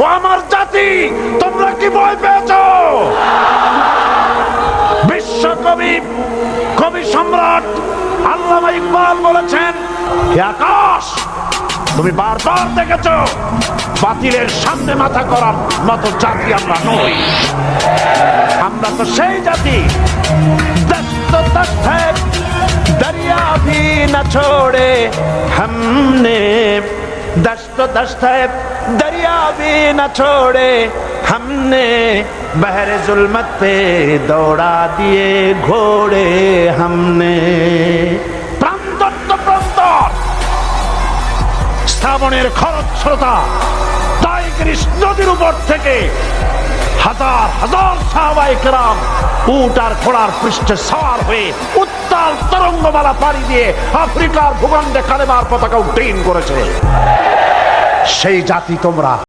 ও আমার জাতি, তোমরা কি ভয় পেয়েছো? বিশ্বকবি, কবি সম্রাট আল্লামা ইকবাল বলেছেন, হে আকাশ, তুমি বারবার দেখেছো বাতিলের সামনে মাথা করার মতো জাতি আমরা নই। আমরা তো সেই জাতি, दरिया भी न छोड़े हमने, दस्त दस्त है दरिया भी न छोड़े हमने, बहरे जुल्मत पे दौड़ा दिए घोड़े हमने। প্রান্তর তো প্রান্তর, শ্রাবণের খরস্রোতা টাইগ্রিস নদীর উপর থেকে হাজার হাজার সাহাবায়ে কেরাম উট আর ঘোড়ার পৃষ্ঠে সওয়ার হয়ে উত্তাল তরঙ্গমালা পাড়ি দিয়ে আফ্রিকার ভূখণ্ডে কালেমার পতাকা উড্ডীন করেছে। সেই জাতি তোমরা।